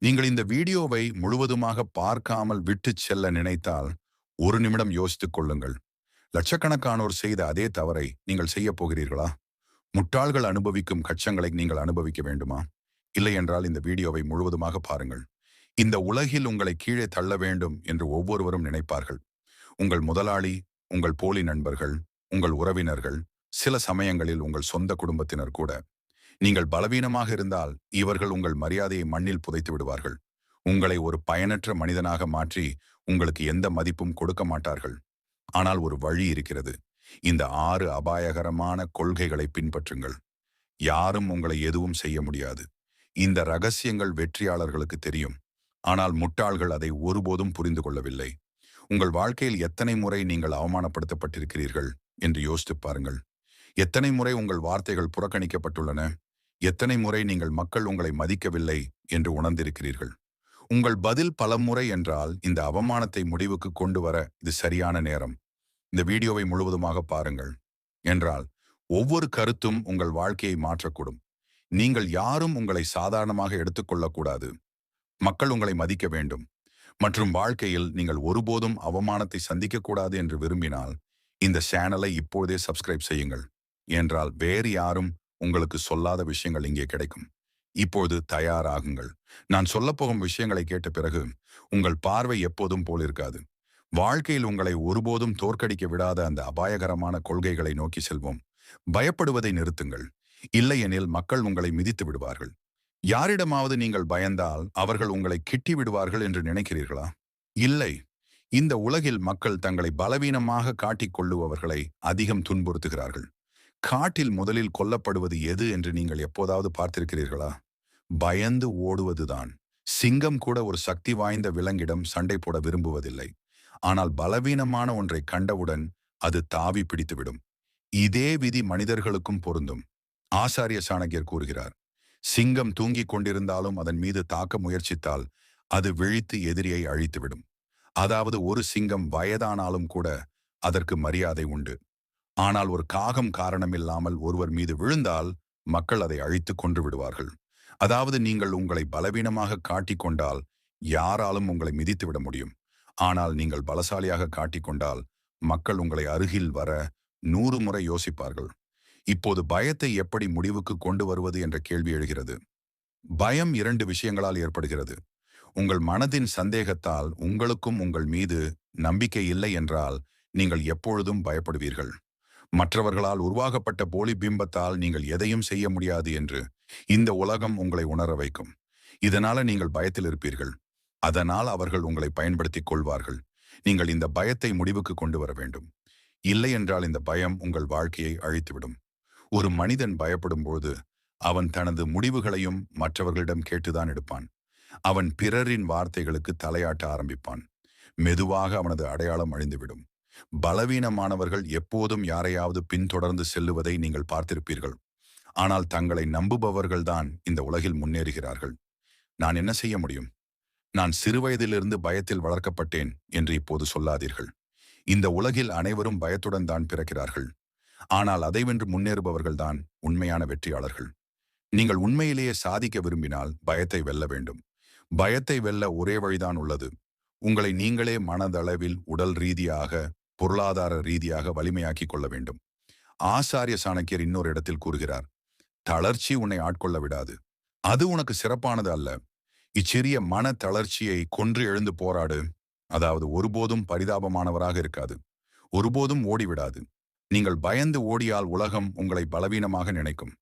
நீங்கள் இந்த வீடியோவை முழுவதுமாக பார்க்காமல் விட்டுச் செல்ல நினைத்தால் ஒரு நிமிடம் யோசித்துக் கொள்ளுங்கள். லட்சக்கணக்கானோர் செய்த அதே தவறை நீங்கள் செய்யப் போகிறீர்களா? முட்டாள்கள் அனுபவிக்கும் கஷ்டங்களை நீங்கள் அனுபவிக்க வேண்டுமா? இல்லை என்றால் இந்த வீடியோவை முழுவதுமாக பாருங்கள். இந்த உலகில் உங்களை கீழே தள்ள வேண்டும் என்று ஒவ்வொருவரும் நினைப்பார்கள். உங்கள் முதலாளி, உங்கள் போலி நண்பர்கள், உங்கள் உறவினர்கள், சில சமயங்களில் உங்கள் சொந்த குடும்பத்தினர் கூட. நீங்கள் பலவீனமாக இருந்தால் இவர்கள் உங்கள் மரியாதையை மண்ணில் புதைத்து விடுவார்கள். உங்களை ஒரு பயனற்ற மனிதனாக மாற்றி உங்களுக்கு எந்த மதிப்பும் கொடுக்க மாட்டார்கள். ஆனால் ஒரு வழி இருக்கிறது. இந்த 6 அபாயகரமான கொள்கைகளை பின்பற்றுங்கள். யாரும் உங்களை எதுவும் செய்ய முடியாது. இந்த ரகசியங்கள் வெற்றியாளர்களுக்கு தெரியும். ஆனால் முட்டாள்கள் அதை ஒருபோதும் புரிந்து கொள்ளவில்லை. உங்கள் வாழ்க்கையில் எத்தனை முறை நீங்கள் அவமானப்படுத்தப்பட்டிருக்கிறீர்கள் என்று யோசித்துப் பாருங்கள். எத்தனை முறை உங்கள் வார்த்தைகள் புறக்கணிக்கப்பட்டுள்ளன? எத்தனை முறை நீங்கள் மக்கள் உங்களை மதிக்கவில்லை என்று உணர்ந்திருக்கிறீர்கள்? உங்கள் பதில் பலமுறை என்றால் இந்த அவமானத்தை முடிவுக்கு கொண்டு வர இது சரியான நேரம். இந்த வீடியோவை முழுவதுமாக பாருங்கள். என்றால் ஒவ்வொரு கருத்தும் உங்கள் வாழ்க்கையை மாற்றக்கூடும். நீங்கள் யாரும் உங்களை சாதாரணமாக எடுத்துக்கொள்ளக்கூடாது. மக்கள் உங்களை மதிக்க வேண்டும். மற்றும் வாழ்க்கையில் நீங்கள் ஒருபோதும் அவமானத்தை சந்திக்கக்கூடாது என்று விரும்பினால் இந்த சேனலை இப்போதே சப்ஸ்கிரைப் செய்யுங்கள். என்றால் வேறு யாரும் உங்களுக்கு சொல்லாத விஷயங்கள் இங்கே கிடைக்கும். இப்போது தயாராகுங்கள். நான் சொல்லப்போகும் விஷயங்களை கேட்ட பிறகு உங்கள் பார்வை எப்போதும் போல் இருக்காது. வாழ்க்கையில் உங்களை ஒருபோதும் தோற்கடிக்க விடாத அந்த அபாயகரமான கொள்கைகளை நோக்கி செல்வோம். பயப்படுவதை நிறுத்துங்கள். இல்லையெனில் மக்கள் உங்களை மிதித்து விடுவார்கள். யாரிடமாவது நீங்கள் பயந்தால் அவர்கள் உங்களை கிட்டி விடுவார்கள் என்று நினைக்கிறீர்களா? இல்லை. இந்த உலகில் மக்கள் தங்களை பலவீனமாக காட்டிக் கொள்ளுபவர்களை அதிகம் துன்புறுத்துகிறார்கள். காட்டில் முதலில் கொல்லப்படுவது எது என்று நீங்கள் எப்போதாவது பார்த்திருக்கிறீர்களா? பயந்து ஓடுவதுதான். சிங்கம் கூட ஒரு சக்தி வாய்ந்த விலங்கிடம் சண்டை போட விரும்புவதில்லை. ஆனால் பலவீனமான ஒன்றை கண்டவுடன் அது தாவி பிடித்துவிடும். இதே விதி மனிதர்களுக்கும் பொருந்தும். ஆசாரிய சாணக்கியர் கூறுகிறார், சிங்கம் தூங்கிக் கொண்டிருந்தாலும் அதன் மீது தாக்க முயற்சித்தால் அது விழித்து எதிரியை அழித்துவிடும். அதாவது ஒரு சிங்கம் வயதானாலும் கூட அதற்கு மரியாதை உண்டு. ஆனால் ஒரு காகம் காரணமில்லாமல் ஒருவர் மீது விழுந்தால் மக்கள் அதை அழித்து கொன்று விடுவார்கள். அதாவது நீங்கள் உங்களை பலவீனமாக காட்டிக்கொண்டால் யாராலும் உங்களை மிதித்து விட முடியும். ஆனால் நீங்கள் பலசாலியாக காட்டிக்கொண்டால் மக்கள் உங்களை அருகில் வர 100 முறை யோசிப்பார்கள். இப்போது பயத்தை எப்படி முடிவுக்கு கொண்டு வருவது என்ற கேள்வி எழுகிறது. பயம் 2 விஷயங்களால் ஏற்படுகிறது. உங்கள் மனதின் சந்தேகத்தால். உங்களுக்கும் உங்கள் மீது நம்பிக்கை இல்லை என்றால் நீங்கள் எப்பொழுதும் பயப்படுவீர்கள். மற்றவர்களால் உருவாக்கப்பட்ட போலி பிம்பத்தால் நீங்கள் எதையும் செய்ய முடியாது என்று இந்த உலகம் உங்களை உணர வைக்கும். இதனால நீங்கள் பயத்தில் இருப்பீர்கள். அதனால் அவர்கள் உங்களை பயன்படுத்திக் கொள்வார்கள். நீங்கள் இந்த பயத்தை முடிவுக்கு கொண்டு வர வேண்டும். இல்லை என்றால் இந்த பயம் உங்கள் வாழ்க்கையை அழித்துவிடும். ஒரு மனிதன் பயப்படும் போது அவன் தனது முடிவுகளையும் மற்றவர்களிடம் கேட்டுதான் எடுப்பான். அவன் பிறரின் வார்த்தைகளுக்கு தலையாட்ட ஆரம்பிப்பான். மெதுவாக அவனது அடையாளம் அழிந்துவிடும். பலவீனமானவர்கள் எப்போதும் யாரையாவது பின்தொடர்ந்து செல்லுவதை நீங்கள் பார்த்திருப்பீர்கள். ஆனால் தங்களை நம்புபவர்கள்தான் இந்த உலகில் முன்னேறுகிறார்கள். நான் என்ன செய்ய முடியும்? நான் சிறுவயதிலிருந்து பயத்தில் வளர்க்கப்பட்டேன் என்று இப்போது சொல்லாதீர்கள். இந்த உலகில் அனைவரும் பயத்துடன் தான் பிறக்கிறார்கள். ஆனால் அதை வென்று முன்னேறுபவர்கள்தான் உண்மையான வெற்றியாளர்கள். நீங்கள் உண்மையிலேயே சாதிக்க விரும்பினால் பயத்தை வெல்ல வேண்டும். பயத்தை வெல்ல ஒரே வழிதான் உள்ளது. உங்களை நீங்களே மனதளவில், உடல் ரீதியாக, பொருளாதார ரீதியாக வலிமையாக்கிக் கொள்ள வேண்டும். ஆசாரிய சாணக்கியர் இன்னொரு இடத்தில் கூறுகிறார், தளர்ச்சி உன்னை ஆட்கொள்ள விடாது. அது உனக்கு சிறப்பானது அல்ல. இச்சிறிய மன தளர்ச்சியை கொன்று எழுந்து போராடு. அதாவது ஒருபோதும் பரிதாபமானவராக இருக்காது. ஒருபோதும் ஓடிவிடாது. நீங்கள் பயந்து ஓடியால் உலகம் உங்களை பலவீனமாக நினைக்கும்.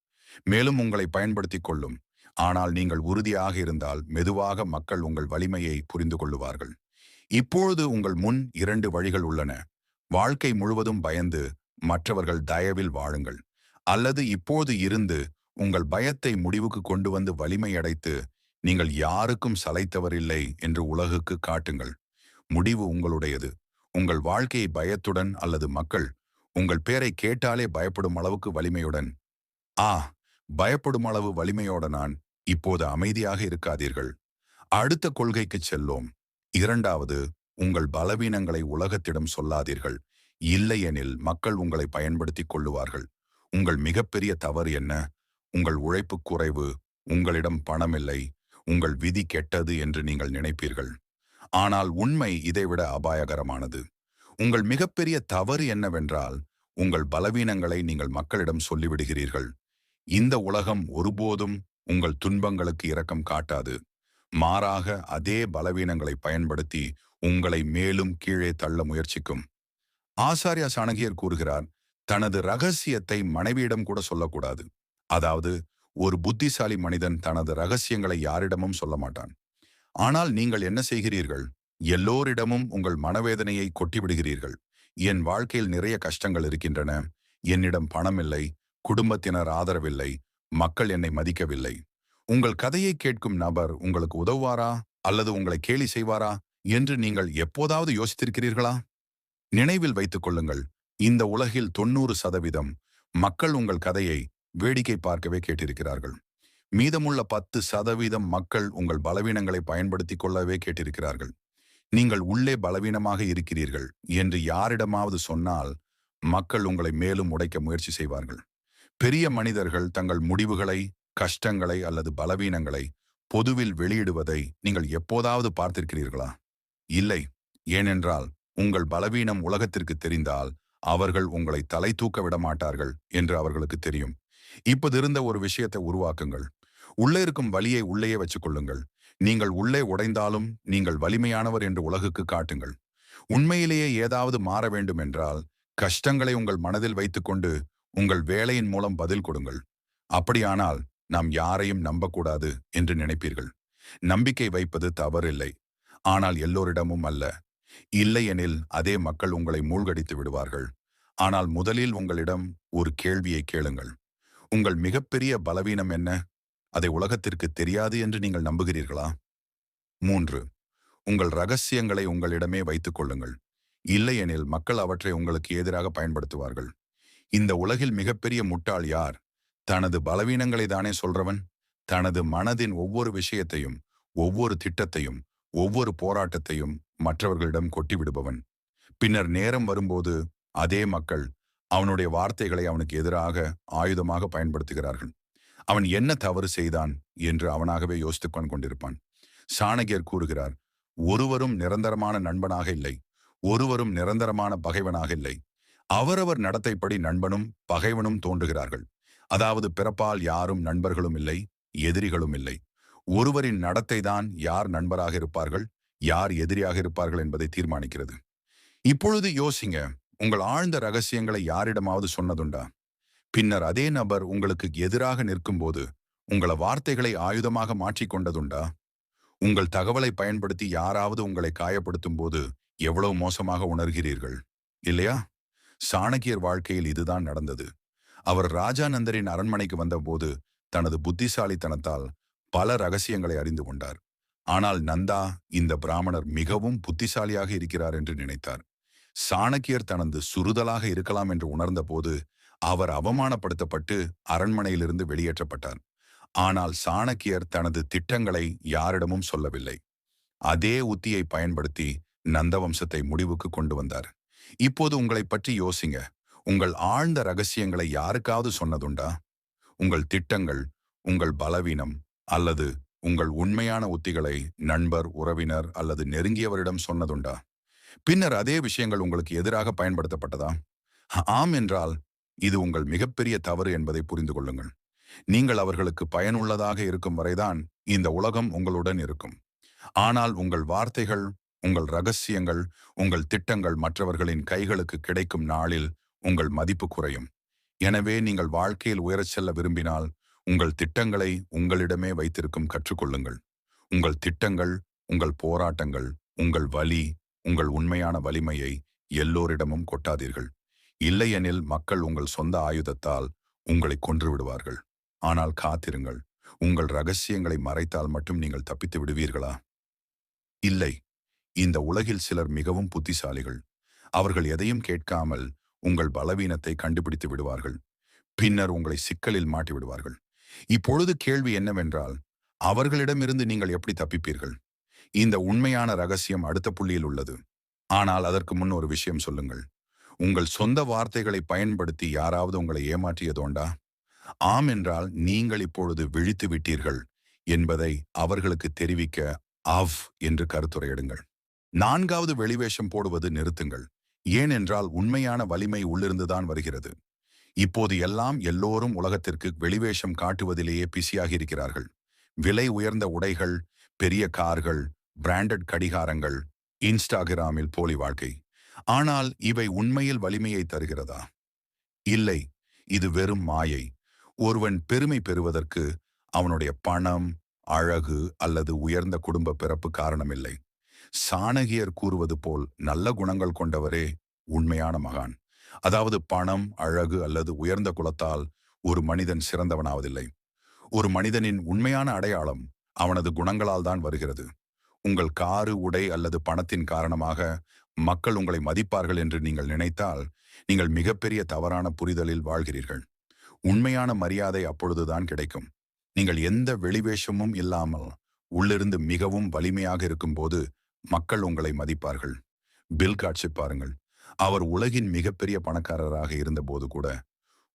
மேலும் உங்களை பயன்படுத்திக் கொள்ளும். ஆனால் நீங்கள் உறுதியாக இருந்தால் மெதுவாக மக்கள் உங்கள் வலிமையை புரிந்து கொள்ளுவார்கள். இப்பொழுது உங்கள் முன் 2 வழிகள் உள்ளன. வாழ்க்கை முழுவதும் பயந்து மற்றவர்கள் தயவில் வாழுங்கள். அல்லது இப்போது இருந்து உங்கள் பயத்தை முடிவுக்கு கொண்டு வந்து வலிமை அடைத்து நீங்கள் யாருக்கும் சளைத்தவரில்லை என்று உலகுக்கு காட்டுங்கள். முடிவு உங்களுடையது. உங்கள் வாழ்க்கையை பயத்துடன் அல்லது மக்கள் உங்கள் பேரை கேட்டாலே பயப்படும் அளவுக்கு வலிமையுடன். பயப்படும் அளவு வலிமையோட நான் இப்போது அமைதியாக இருக்காதீர்கள். அடுத்த கொள்கைக்கு செல்லோம். 2வது, உங்கள் பலவீனங்களை உலகத்திடம் சொல்லாதீர்கள். இல்லையெனில் மக்கள் உங்களை பயன்படுத்திக் கொள்ளுவார்கள். உங்கள் மிகப்பெரிய தவறு என்ன? உங்கள் உழைப்பு குறைவு, உங்களிடம் பணமில்லை, உங்கள் விதி கெட்டது என்று நீங்கள் நினைப்பீர்கள். ஆனால் உண்மை இதைவிட அபாயகரமானது. உங்கள் மிகப்பெரிய தவறு என்னவென்றால், உங்கள் பலவீனங்களை நீங்கள் மக்களிடம் சொல்லிவிடுகிறீர்கள். இந்த உலகம் ஒருபோதும் உங்கள் துன்பங்களுக்கு இரக்கம் காட்டாது. மாறாக அதே பலவீனங்களை பயன்படுத்தி உங்களை மேலும் கீழே தள்ள முயற்சிக்கும். ஆசாரியா சாணகியர் கூறுகிறார், தனது ரகசியத்தை மனைவியிடம் கூட சொல்லக்கூடாது. அதாவது, ஒரு புத்திசாலி மனிதன் தனது ரகசியங்களை யாரிடமும் சொல்ல மாட்டான். ஆனால் நீங்கள் என்ன செய்கிறீர்கள்? எல்லோரிடமும் உங்கள் மனவேதனையை கொட்டிவிடுகிறீர்கள். என் வாழ்க்கையில் நிறைய கஷ்டங்கள் இருக்கின்றன. என்னிடம் பணம் இல்லை, குடும்பத்தினர் ஆதரவில்லை, மக்கள் என்னை மதிக்கவில்லை. உங்கள் கதையை கேட்கும் நபர் உங்களுக்கு உதவுவாரா அல்லது உங்களை கேலி செய்வாரா என்று நீங்கள் எப்போதாவது யோசித்திருக்கிறீர்களா? நினைவில் வைத்துக் கொள்ளுங்கள், இந்த உலகில் 90% மக்கள் உங்கள் கதையை வேடிக்கை பார்க்கவே கேட்டிருக்கிறார்கள். மீதமுள்ள 10% மக்கள் உங்கள் பலவீனங்களை பயன்படுத்திக் கொள்ளவே கேட்டிருக்கிறார்கள். நீங்கள் உள்ளே பலவீனமாக இருக்கிறீர்கள் என்று யாரிடமாவது சொன்னால், மக்கள் உங்களை மேலும் உடைக்க முயற்சி செய்வார்கள். பெரிய மனிதர்கள் தங்கள் முடிவுகளை, கஷ்டங்களை அல்லது பலவீனங்களை பொதுவில் வெளியிடுவதை நீங்கள் எப்போதாவது பார்த்திருக்கிறீர்களா? இல்லை. ஏனென்றால் உங்கள் பலவீனம் உலகத்திற்கு தெரிந்தால் அவர்கள் உங்களை தலை தூக்க விட மாட்டார்கள் என்று அவர்களுக்கு தெரியும். இப்போதிருந்த ஒரு விஷயத்தை உருவாக்குங்கள். உள்ளே இருக்கும் வலியை உள்ளேயே வச்சுக் கொள்ளுங்கள். நீங்கள் உள்ளே உடைந்தாலும் நீங்கள் வலிமையானவர் என்று உலகுக்கு காட்டுங்கள். உண்மையிலேயே ஏதாவது மாற வேண்டும் என்றால் கஷ்டங்களை உங்கள் மனதில் வைத்துக்கொண்டு உங்கள் வேலையின் மூலம் பதில் கொடுங்கள். அப்படியானால் நாம் யாரையும் நம்பக்கூடாது என்று நினைப்பீர்கள். நம்பிக்கை வைப்பது தவறில்லை, ஆனால் எல்லோரிடமும் அல்ல. இல்லையெனில் அதே மக்கள் உங்களை மூழ்கடித்து விடுவார்கள். ஆனால் முதலில் உங்களிடம் ஒரு கேள்வியை கேளுங்கள். உங்கள் மிகப்பெரிய பலவீனம் என்ன? அதை உலகத்திற்கு தெரியாது என்று நீங்கள் நம்புகிறீர்களா? 3. உங்கள் ரகசியங்களை உங்களிடமே வைத்துக் கொள்ளுங்கள். இல்லையெனில் மக்கள் அவற்றை உங்களுக்கு எதிராக பயன்படுத்துவார்கள். இந்த உலகில் மிகப்பெரிய முட்டாள் யார்? தனது பலவீனங்களை தானே சொல்றவன். தனது மனதின் ஒவ்வொரு விஷயத்தையும், ஒவ்வொரு திட்டத்தையும், ஒவ்வொரு போராட்டத்தையும் மற்றவர்களிடம் கொட்டிவிடுபவன். பின்னர் நேரம் வரும்போது அதே மக்கள் அவனுடைய வார்த்தைகளை அவனுக்கு எதிராக ஆயுதமாக பயன்படுத்துகிறார்கள். அவன் என்ன தவறு செய்தான் என்று அவனாகவே யோசித்துக் கொண்டிருப்பான். சாணகியர் கூறுகிறார், ஒருவரும் நிரந்தரமான நண்பனாக இல்லை, ஒருவரும் நிரந்தரமான பகைவனாக இல்லை. அவரவர் நடத்தைப்படி நண்பனும் பகைவனும் தோன்றுகிறார்கள். அதாவது பிறப்பால் யாரும் நண்பர்களும் இல்லை, எதிரிகளும் இல்லை. ஒருவரின் நடத்தை தான் யார் நண்பராக இருப்பார்கள், யார் எதிரியாக இருப்பார்கள் என்பதை தீர்மானிக்கிறது. இப்பொழுது யோசிங்க, உங்கள் ஆழ்ந்த ரகசியங்களை யாரிடமாவது சொன்னதுண்டா? பின்னர் அதே நபர் உங்களுக்கு எதிராக நிற்கும்போது உங்கள வார்த்தைகளை ஆயுதமாக மாற்றிக்கொண்டதுண்டா? உங்கள் தகவலை பயன்படுத்தி யாராவது உங்களை காயப்படுத்தும் போது எவ்வளவு மோசமாக உணர்கிறீர்கள், இல்லையா? சாணகியர் வாழ்க்கையில் இதுதான் நடந்தது. அவர் ராஜாநந்தரின் அரண்மனைக்கு வந்தபோது தனது புத்திசாலித்தனத்தால் பல ரகசியங்களை அறிந்து கொண்டார். ஆனால் நந்தா இந்த பிராமணர் மிகவும் புத்திசாலியாக இருக்கிறார் என்று நினைத்தார். சாணக்கியர் தனது சுறுதலாக இருக்கலாம் என்று உணர்ந்த போது அவர் அவமானப்படுத்தப்பட்டு அரண்மனையிலிருந்து வெளியேற்றப்பட்டார். ஆனால் சாணக்கியர் தனது திட்டங்களை யாரிடமும் சொல்லவில்லை. அதே உத்தியை பயன்படுத்தி நந்தவம்சத்தை முடிவுக்கு கொண்டு வந்தார். இப்போது உங்களை பற்றி யோசிங்க. உங்கள் ஆழ்ந்த ரகசியங்களை யாருக்காவது சொன்னதுண்டா? உங்கள் திட்டங்கள், உங்கள் பலவீனம் அல்லது உங்கள் உண்மையான உத்திகளை நண்பர், உறவினர் அல்லது நெருங்கியவரிடம் சொன்னதுண்டா? பின்னர் அதே விஷயங்கள் உங்களுக்கு எதிராக பயன்படுத்தப்பட்டதா? ஆம் என்றால் இது உங்கள் மிகப்பெரிய தவறு என்பதை புரிந்து கொள்ளுங்கள். நீங்கள் அவர்களுக்கு பயனுள்ளதாக இருக்கும் வரைதான் இந்த உலகம் உங்களுடன் இருக்கும். ஆனால் உங்கள் வார்த்தைகள், உங்கள் ரகசியங்கள், உங்கள் திட்டங்கள் மற்றவர்களின் கைகளுக்கு கிடைக்கும் நாளில் உங்கள் மதிப்பு குறையும். எனவே நீங்கள் வாழ்க்கையில் உயரச் செல்ல விரும்பினால் உங்கள் திட்டங்களை உங்களிடமே வைத்திருக்கும் கற்றுக்கொள்ளுங்கள். உங்கள் திட்டங்கள், உங்கள் போராட்டங்கள், உங்கள் வலி, உங்கள் உண்மையான வலிமையை எல்லோரிடமும் கொட்டாதீர்கள். இல்லையெனில் மக்கள் உங்கள் சொந்த ஆயுதத்தால் உங்களை கொன்று விடுவார்கள். ஆனால் காத்திருங்கள், உங்கள் ரகசியங்களை மறைத்தால் மட்டும் நீங்கள் தப்பித்து விடுவீர்களா? இல்லை. இந்த உலகில் சிலர் மிகவும் புத்திசாலிகள். அவர்கள் எதையும் கேட்காமல் உங்கள் பலவீனத்தை கண்டுபிடித்து விடுவார்கள். பின்னர் உங்களை சிக்கலில் மாட்டி விடுவார்கள். இப்பொழுது கேள்வி என்னவென்றால், அவர்களிடமிருந்து நீங்கள் எப்படி தப்பிப்பீர்கள்? இந்த உண்மையான ரகசியம் அடுத்த புள்ளியில் உள்ளது. ஆனால் அதற்கு முன் ஒரு விஷயம் சொல்லுங்கள். உங்கள் சொந்த வார்த்தைகளை பயன்படுத்தி யாராவது உங்களை ஏமாற்றியதோண்டா? ஆம் என்றால் நீங்கள் இப்பொழுது விழித்து விட்டீர்கள். என்பதை அவர்களுக்கு தெரிவிக்க அவ் என்று கருத்துரையிடுங்கள். 4வது வெளிவேஷம் போடுவது நிறுத்துங்கள். ஏனென்றால் உண்மையான வலிமை உள்ளிருந்துதான் வருகிறது. இப்போது எல்லோரும் உலகத்திற்கு வெளிவேஷம் காட்டுவதிலேயே பிஸியாகி இருக்கிறார்கள். விலை உயர்ந்த உடைகள், பெரிய கார்கள், பிராண்டட் கடிகாரங்கள், இன்ஸ்டாகிராமில் போலி வாழ்க்கை. ஆனால் இவை உண்மையில் வலிமையை தருகிறதா? இல்லை, இது வெறும் மாயை. ஒருவன் பெருமை பெறுவதற்கு அவனுடைய பணம், அழகு அல்லது உயர்ந்த குடும்ப பிறப்பு காரணமில்லை. சாணகியர் கூறுவது போல் நல்ல குணங்கள் கொண்டவரே உண்மையான மகான். அதாவது பணம், அழகு அல்லது உயர்ந்த குலத்தால் ஒரு மனிதன் சிறந்தவனாவதில்லை. ஒரு மனிதனின் உண்மையான அடையாளம் அவனது குணங்களால் தான் வருகிறது. உங்கள் காரு, உடை அல்லது பணத்தின் காரணமாக மக்கள் உங்களை மதிப்பார்கள் என்று நீங்கள் நினைத்தால் நீங்கள் மிகப்பெரிய தவறான புரிதலில் வாழ்கிறீர்கள். உண்மையான மரியாதை அப்பொழுதுதான் கிடைக்கும். நீங்கள் எந்த வெளிவேஷமும் இல்லாமல் உள்ளிருந்து மிகவும் வலிமையாக இருக்கும்போது மக்கள் உங்களை மதிப்பார்கள். பில் காட்சி பாருங்கள். அவர் உலகின் மிகப்பெரிய பணக்காரராக இருந்தபோது கூட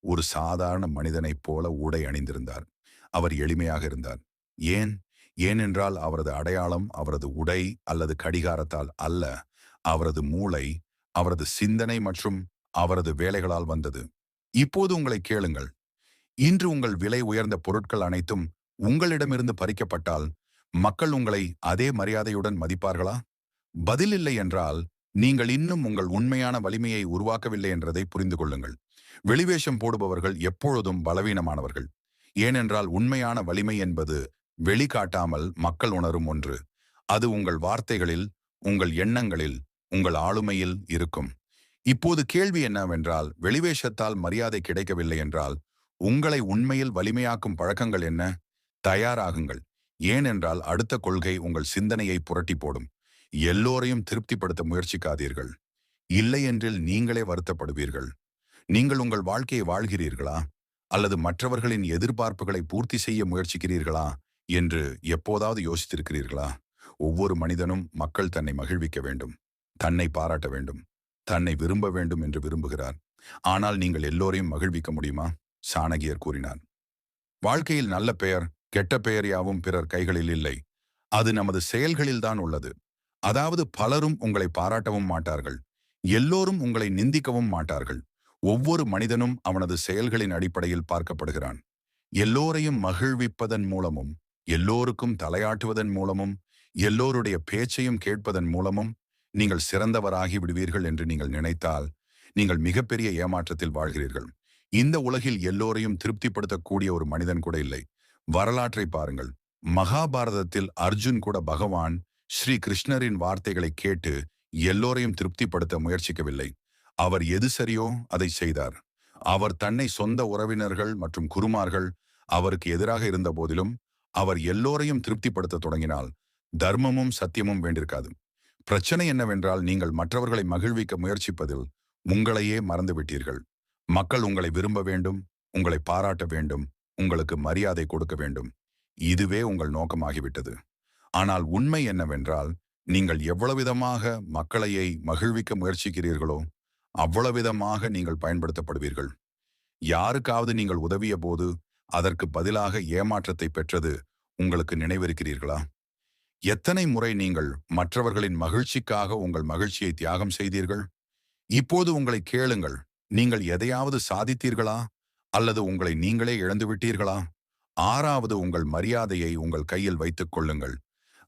ஒரு சாதாரண மனிதனைப் போல உடை அணிந்திருந்தார். அவர் எளிமையாக இருந்தார். ஏன்? ஏனென்றால் அவரது அடையாளம் அவரது உடை அல்லது கடிகாரத்தால் அல்ல, அவரது மூளை, அவரது சிந்தனை மற்றும் அவரது வேலைகளால் வந்தது. இப்போது உங்களை கேளுங்கள். இன்று உங்கள் விலை உயர்ந்த பொருட்கள் அனைத்தும் உங்களிடமிருந்து பறிக்கப்பட்டால் மக்கள் உங்களை அதே மரியாதையுடன் மதிப்பார்களா? பதில் இல்லை என்றால் நீங்கள் இன்னும் உங்கள் உண்மையான வலிமையை உருவாக்கவில்லை என்றதை புரிந்து கொள்ளுங்கள். வெளிவேஷம் போடுபவர்கள் எப்பொழுதும் பலவீனமானவர்கள். ஏனென்றால் உண்மையான வலிமை என்பது வெளிக்காட்டாமல் மக்கள் உணரும் ஒன்று. அது உங்கள் வார்த்தைகளில், உங்கள் எண்ணங்களில், உங்கள் ஆளுமையில் இருக்கும். இப்போது கேள்வி என்னவென்றால், வெளிவேஷத்தால் மரியாதை கிடைக்கவில்லை என்றால் உங்களை உண்மையில் வலிமையாக்கும் பழக்கங்கள் என்ன? தயாராகுங்கள். ஏனென்றால் அடுத்த கொள்கை உங்கள் சிந்தனையை புரட்டி போடும். எல்லோரையும் திருப்திப்படுத்த முயற்சிக்காதீர்கள். இல்லை என்றில் நீங்களே வருத்தப்படுவீர்கள். நீங்கள் உங்கள் வாழ்க்கையை வாழ்கிறீர்களா அல்லது மற்றவர்களின் எதிர்பார்ப்புகளை பூர்த்தி செய்ய முயற்சிக்கிறீர்களா என்று எப்போதாவது யோசித்திருக்கிறீர்களா? ஒவ்வொரு மனிதனும் மக்கள் தன்னை மகிழ்விக்க வேண்டும், தன்னை பாராட்ட வேண்டும், தன்னை விரும்ப வேண்டும் என்று விரும்புகிறார். ஆனால் நீங்கள் எல்லோரையும் மகிழ்விக்க முடியுமா? சாணகியர் கூறினார். வாழ்க்கையில் நல்ல பெயர், கெட்ட பெயர் யாவும் பிறர் கைகளில் இல்லை. அது நமது செயல்களில்தான் உள்ளது. அதாவது பலரும் உங்களை பாராட்டவும் மாட்டார்கள், எல்லோரும் உங்களை நிந்திக்கவும் மாட்டார்கள். ஒவ்வொரு மனிதனும் அவனது செயல்களின் அடிப்படையில் பார்க்கப்படுகிறான். எல்லோரையும் மகிழ்விப்பதன் மூலமும், எல்லோருக்கும் தலையாட்டுவதன் மூலமும், எல்லோருடைய பேச்சையும் கேட்பதன் மூலமும் நீங்கள் சிறந்தவராகி விடுவீர்கள் என்று நீங்கள் நினைத்தால் நீங்கள் மிகப்பெரிய ஏமாற்றத்தில் வாழ்கிறீர்கள். இந்த உலகில் எல்லோரையும் திருப்திப்படுத்தக்கூடிய ஒரு மனிதன் கூட இல்லை. வரலாற்றை பாருங்கள். மகாபாரதத்தில் அர்ஜுன் கூட பகவான் ஸ்ரீ கிருஷ்ணரின் வார்த்தைகளை கேட்டு எல்லோரையும் திருப்திப்படுத்த முயற்சிக்கவில்லை. அவர் எது சரியோ அதை செய்தார். அவர் தன்னை சொந்த உறவினர்கள் மற்றும் குருமார்கள் அவருக்கு எதிராக இருந்த போதிலும் அவர் எல்லோரையும் திருப்திப்படுத்த தொடங்கினால் தர்மமும் சத்தியமும் வேண்டியிருக்காது. பிரச்சனை என்னவென்றால் நீங்கள் மற்றவர்களை மகிழ்விக்க முயற்சிப்பதில் உங்களையே மறந்துவிட்டீர்கள். மக்கள் உங்களை விரும்ப வேண்டும், உங்களை பாராட்ட வேண்டும், உங்களுக்கு மரியாதை கொடுக்க வேண்டும். இதுவே உங்கள் நோக்கமாகிவிட்டது. ஆனால் உண்மை என்னவென்றால் நீங்கள் எவ்வளவிதமாக மக்களையை மகிழ்விக்க முயற்சிக்கிறீர்களோ அவ்வளவிதமாக நீங்கள் பயன்படுத்தப்படுவீர்கள். யாருக்காவது நீங்கள் உதவிய போது அதற்கு பதிலாக ஏமாற்றத்தை பெற்றது உங்களுக்கு நினைவிருக்கிறீர்களா? எத்தனை முறை நீங்கள் மற்றவர்களின் மகிழ்ச்சிக்காக உங்கள் மகிழ்ச்சியை தியாகம் செய்தீர்கள்? இப்போது உங்களை கேளுங்கள். நீங்கள் எதையாவது சாதித்தீர்களா அல்லது உங்களை நீங்களே இழந்துவிட்டீர்களா? 6வது, உங்கள் மரியாதையை உங்கள் கையில் வைத்துக் கொள்ளுங்கள்.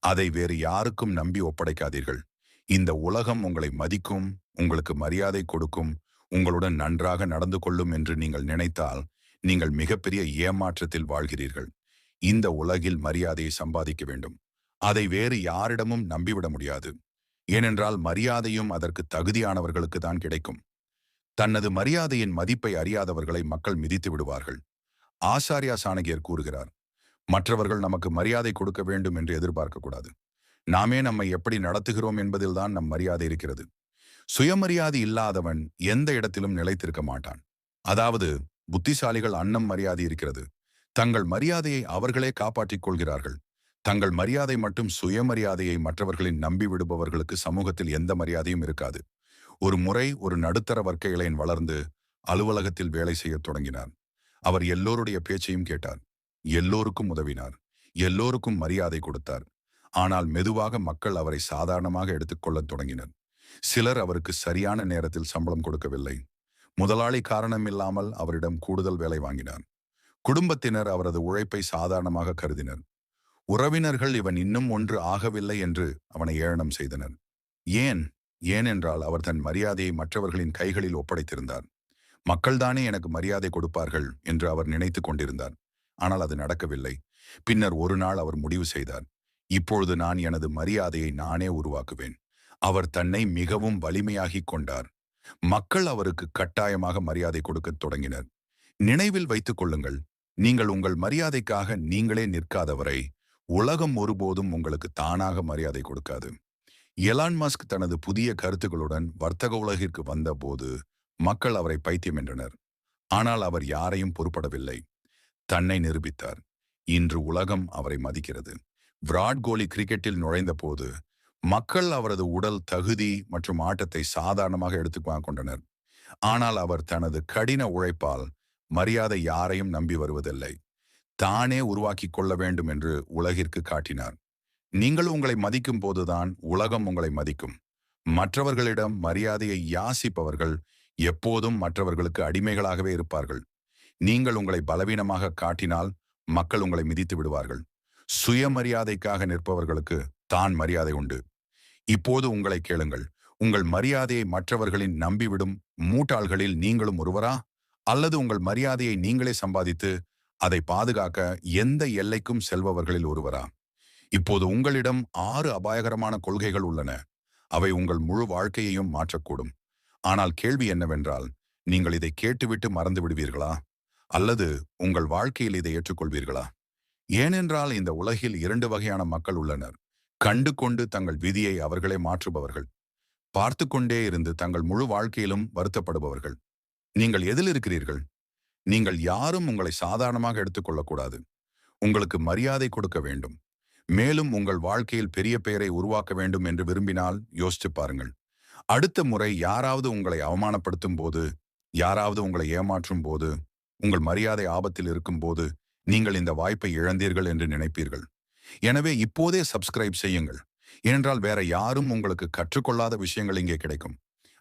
அதை வேறு யாருக்கும் நம்பி ஒப்படைக்காதீர்கள். இந்த உலகம் உங்களை மதிக்கும், உங்களுக்கு மரியாதை கொடுக்கும், உங்களுடன் நன்றாக நடந்து கொள்ளும் என்று நீங்கள் நினைத்தால் நீங்கள் மிகப்பெரிய ஏமாற்றத்தில் வாழ்கிறீர்கள். இந்த உலகில் மரியாதையை சம்பாதிக்க வேண்டும். அதை வேறு யாரிடமும் நம்பிவிட முடியாது. ஏனென்றால் மரியாதையும் அதற்கு தகுதியானவர்களுக்கு தான் கிடைக்கும். தனது மரியாதையின் மதிப்பை அறியாதவர்களை மக்கள் மிதித்து விடுவார்கள். ஆச்சாரியா சாணகியர் கூறுகிறார், மற்றவர்கள் நமக்கு மரியாதை கொடுக்க வேண்டும் என்று எதிர்பார்க்கக்கூடாது. நாமே நம்மை எப்படி நடத்துகிறோம் என்பதில்தான் நம் மரியாதை இருக்கிறது. சுயமரியாதை இல்லாதவன் எந்த இடத்திலும் நிலைத்திருக்க மாட்டான். அதாவது புத்திசாலிகள் அன்னம் மரியாதை இருக்கிறது. தங்கள் மரியாதையை அவர்களே காப்பாற்றிக் கொள்கிறார்கள். தங்கள் மரியாதை மட்டும் சுயமரியாதையை மற்றவர்களின் நம்பி விடுபவர்களுக்கு சமூகத்தில் எந்த மரியாதையும் இருக்காது. ஒரு முறை ஒரு நடுத்தர வர்க்க இளைஞன் வளர்ந்து அலுவலகத்தில் வேலை செய்ய தொடங்கினார். அவர் எல்லோருடைய பேச்சையும் கேட்டார், எல்லோருக்கும் உதவினார். எல்லோருக்கும் மரியாதை கொடுத்தார். ஆனால் மெதுவாக மக்கள் அவரை சாதாரணமாக எடுத்துக்கொள்ளத் தொடங்கினர். சிலர் அவருக்கு சரியான நேரத்தில் சம்பளம் கொடுக்கவில்லை. முதலாளி காரணமில்லாமல் அவரிடம் கூடுதல் வேலை வாங்கினார். குடும்பத்தினர் அவரது உழைப்பை சாதாரணமாக கருதினர். உறவினர்கள் இவன் இன்னும் ஒன்று ஆகவில்லை என்று அவனை ஏளனம் செய்தனர். ஏன் ஏனென்றால் அவர் தன் மரியாதையை மற்றவர்களின் கைகளில் ஒப்படைத்திருந்தார். மக்கள்தானே எனக்கு மரியாதை கொடுப்பார்கள் என்று அவர் நினைத்து கொண்டிருந்தார். ஆனால் அது நடக்கவில்லை. பின்னர் ஒரு நாள் அவர் முடிவு செய்தார், இப்பொழுது நான் எனது மரியாதையை நானே உருவாக்குவேன். அவர் தன்னை மிகவும் வலிமையாகிக் கொண்டார். மக்கள் அவருக்கு கட்டாயமாக மரியாதை கொடுக்கத் தொடங்கினர். நினைவில் வைத்துக் கொள்ளுங்கள், நீங்கள் உங்கள் மரியாதைக்காக நீங்களே நிற்காதவரை உலகம் ஒருபோதும் உங்களுக்கு தானாக மரியாதை கொடுக்காது. எலான் மஸ்க் தனது புதிய கருத்துக்களுடன் வர்த்தக உலகிற்கு வந்தபோது மக்கள் அவரை பைத்தியம் என்றனர். ஆனால் அவர் யாரையும் பொறுப்படவில்லை. தன்னை நிரூபித்தார். இன்று உலகம் அவரை மதிக்கிறது. விராட் கோலி கிரிக்கெட்டில் நுழைந்த போது மக்கள் அவரது உடல் தகுதி மற்றும் ஆட்டத்தை சாதாரணமாக எடுத்துக் கொண்டனர். ஆனால் அவர் தனது கடின உழைப்பால் மரியாதை யாரையும் நம்பி வருவதில்லை, தானே உருவாக்கி கொள்ள வேண்டும் என்று உலகிற்கு காட்டினார். நீங்கள் உங்களை மதிக்கும் போதுதான் உலகம் உங்களை மதிக்கும். மற்றவர்களிடம் மரியாதையை யாசிப்பவர்கள் எப்போதும் மற்றவர்களுக்கு அடிமைகளாகவே இருப்பார்கள். நீங்கள் உங்களை பலவீனமாக காட்டினால் மக்கள் உங்களை மிதித்து விடுவார்கள். சுயமரியாதைக்காக நிற்பவர்களுக்கு தான் மரியாதை உண்டு. இப்போது உங்களை கேளுங்கள், உங்கள் மரியாதையை மற்றவர்களின் நம்பிவிடும் மூட்டாள்களில் நீங்களும் ஒருவரா? அல்லது உங்கள் மரியாதையை நீங்களே சம்பாதித்து அதை பாதுகாக்க எந்த எல்லைக்கும் செல்பவர்களில் ஒருவரா? இப்போது உங்களிடம் 6 அபாயகரமான கொள்கைகள் உள்ளன. அவை உங்கள் முழு வாழ்க்கையையும் மாற்றக்கூடும். ஆனால் கேள்வி என்னவென்றால், நீங்கள் இதை கேட்டுவிட்டு மறந்து விடுவீர்களா? அல்லது உங்கள் வாழ்க்கையில் இதை ஏற்றுக்கொள்வீர்களா? ஏனென்றால் இந்த உலகில் 2 வகையான மக்கள் உள்ளனர். கண்டு கொண்டு தங்கள் விதியை அவர்களே மாற்றுபவர்கள். பார்த்து கொண்டே இருந்து தங்கள் முழு வாழ்க்கையிலும் வருத்தப்படுபவர்கள். நீங்கள் எதில் இருக்கிறீர்கள்? நீங்கள் யாரும் உங்களை சாதாரணமாக எடுத்துக்கொள்ளக்கூடாது. உங்களுக்கு மரியாதை கொடுக்க வேண்டும். மேலும் உங்கள் வாழ்க்கையில் பெரிய பெயரை உருவாக்க வேண்டும் என்று விரும்பினால் யோசிச்சு பாருங்கள். அடுத்த முறை யாராவது உங்களை அவமானப்படுத்தும் போது, யாராவது உங்களை ஏமாற்றும் போது, உங்கள் மரியாதை ஆபத்தில் இருக்கும் போது நீங்கள் இந்த வாய்ப்பை இழந்தீர்கள் என்று நினைப்பீர்கள். எனவே இப்போதே சப்ஸ்கிரைப் செய்யுங்கள். ஏனென்றால் வேற யாரும் உங்களுக்கு கற்றுக்கொள்ளாத விஷயங்கள் இங்கே கிடைக்கும்.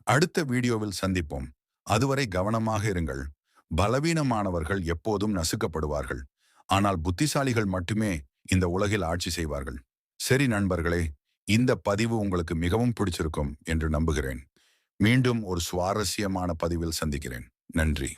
அடுத்த வீடியோவில் சந்திப்போம். அதுவரை கவனமாக இருங்கள். பலவீனமானவர்கள் எப்போதும் நசுக்கப்படுவார்கள். ஆனால் புத்திசாலிகள் மட்டுமே இந்த உலகில் ஆட்சி செய்வார்கள். சரி நண்பர்களே, இந்த பதிவு உங்களுக்கு மிகவும் பிடிச்சிருக்கும் என்று நம்புகிறேன். மீண்டும் ஒரு சுவாரஸ்யமான பதிவில் சந்திக்கிறேன். நன்றி.